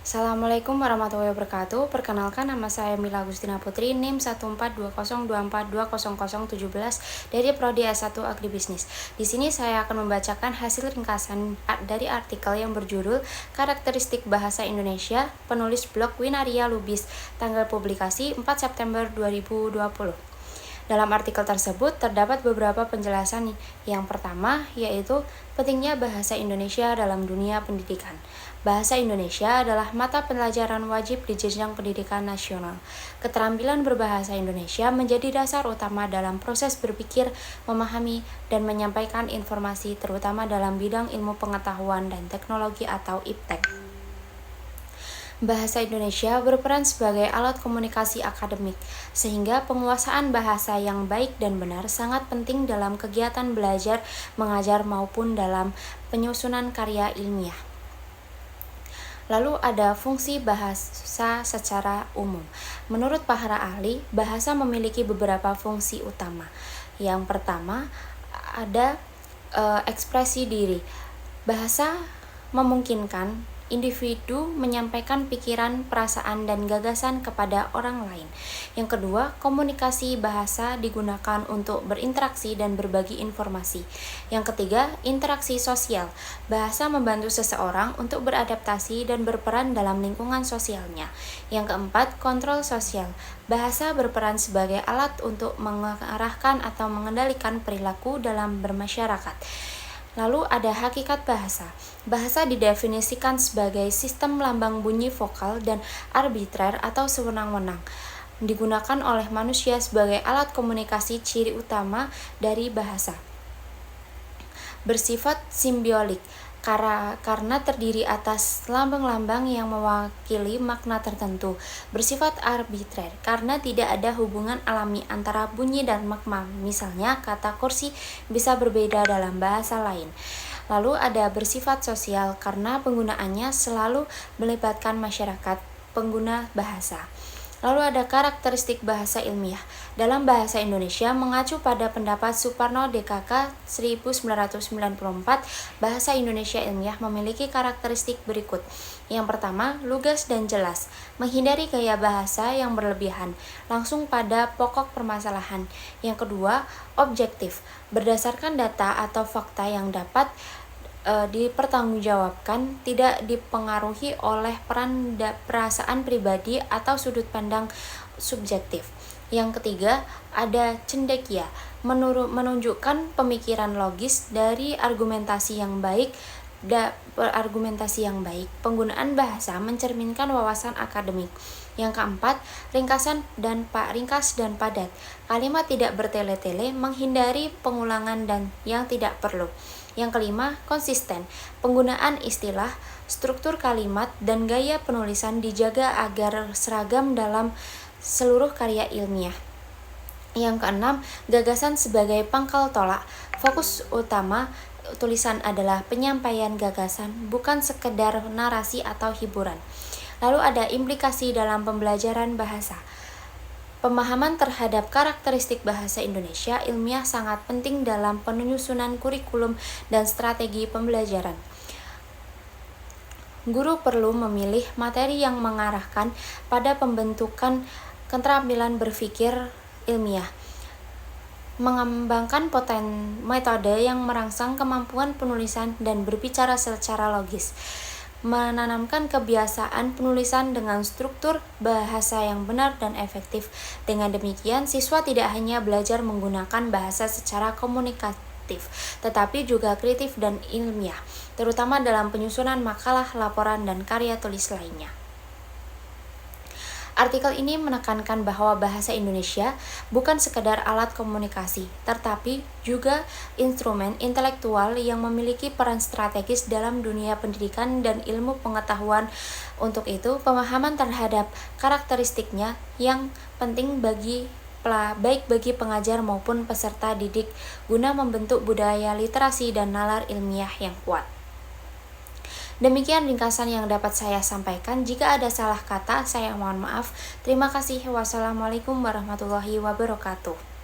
Assalamualaikum warahmatullahi wabarakatuh. Perkenalkan, nama saya Mila Agustina Putri, NIM 14202420017 dari Prodi S1 Agribisnis. Di sini saya akan membacakan hasil ringkasan dari artikel yang berjudul Karakteristik Bahasa Indonesia, penulis blog Winaria Lubis, tanggal publikasi 4 September 2020. Dalam artikel tersebut terdapat beberapa penjelasan. Yang pertama yaitu pentingnya bahasa Indonesia dalam dunia pendidikan. Bahasa Indonesia adalah mata pelajaran wajib di jenjang pendidikan nasional. Keterampilan berbahasa Indonesia menjadi dasar utama dalam proses berpikir, memahami, dan menyampaikan informasi terutama dalam bidang ilmu pengetahuan dan teknologi atau IPTEK. Bahasa Indonesia berperan sebagai alat komunikasi akademik, sehingga penguasaan bahasa yang baik dan benar sangat penting dalam kegiatan belajar, mengajar maupun dalam penyusunan karya ilmiah. Lalu ada fungsi bahasa secara umum. Menurut para ahli, bahasa memiliki beberapa fungsi utama. Yang pertama ada ekspresi diri. Bahasa memungkinkan individu menyampaikan pikiran, perasaan, dan gagasan kepada orang lain. Yang kedua, komunikasi bahasa digunakan untuk berinteraksi dan berbagi informasi. Yang ketiga, interaksi sosial. Bahasa membantu seseorang untuk beradaptasi dan berperan dalam lingkungan sosialnya. Yang keempat, kontrol sosial. Bahasa berperan sebagai alat untuk mengarahkan atau mengendalikan perilaku dalam bermasyarakat. Lalu ada hakikat bahasa. Bahasa didefinisikan sebagai sistem lambang bunyi vokal dan arbitrer atau sewenang-wenang. Digunakan oleh manusia sebagai alat komunikasi. Ciri utama dari bahasa bersifat simbiolik karena terdiri atas lambang-lambang yang mewakili makna tertentu. Bersifat arbitrer karena tidak ada hubungan alami antara bunyi dan makna. Misalnya, kata kursi bisa berbeda dalam bahasa lain. Lalu ada bersifat sosial karena penggunaannya selalu melibatkan masyarakat pengguna bahasa. Lalu ada karakteristik bahasa ilmiah. Dalam bahasa Indonesia mengacu pada pendapat Suparno DKK 1994, bahasa Indonesia ilmiah memiliki karakteristik berikut. Yang pertama, lugas dan jelas, menghindari gaya bahasa yang berlebihan, langsung pada pokok permasalahan. Yang kedua, objektif, berdasarkan data atau fakta yang dapat dipertanggungjawabkan, tidak dipengaruhi oleh perasaan pribadi atau sudut pandang subjektif. Yang ketiga, ada cendekia, menunjukkan pemikiran logis dari argumentasi yang baik. Penggunaan bahasa mencerminkan wawasan akademik. Yang keempat, ringkas dan padat. Kalimat tidak bertele-tele, menghindari pengulangan dan yang tidak perlu. Yang kelima, konsisten. Penggunaan istilah, struktur kalimat, dan gaya penulisan dijaga agar seragam dalam seluruh karya ilmiah. Yang keenam, gagasan sebagai pangkal tolak. Fokus utama tulisan adalah penyampaian gagasan, bukan sekedar narasi atau hiburan. Lalu ada implikasi dalam pembelajaran bahasa. Pemahaman terhadap karakteristik bahasa Indonesia ilmiah sangat penting dalam penyusunan kurikulum dan strategi pembelajaran. Guru perlu memilih materi yang mengarahkan pada pembentukan keterampilan berpikir ilmiah, mengembangkan metode yang merangsang kemampuan penulisan dan berbicara secara logis, menanamkan kebiasaan penulisan dengan struktur bahasa yang benar dan efektif. Dengan demikian, siswa tidak hanya belajar menggunakan bahasa secara komunikatif, tetapi juga kreatif dan ilmiah, terutama dalam penyusunan makalah, laporan, dan karya tulis lainnya. Artikel ini menekankan bahwa bahasa Indonesia bukan sekedar alat komunikasi, tetapi juga instrumen intelektual yang memiliki peran strategis dalam dunia pendidikan dan ilmu pengetahuan. Untuk itu, pemahaman terhadap karakteristiknya yang penting baik bagi pengajar maupun peserta didik guna membentuk budaya literasi dan nalar ilmiah yang kuat. Demikian ringkasan yang dapat saya sampaikan. Jika ada salah kata, saya mohon maaf. Terima kasih. Wassalamualaikum warahmatullahi wabarakatuh.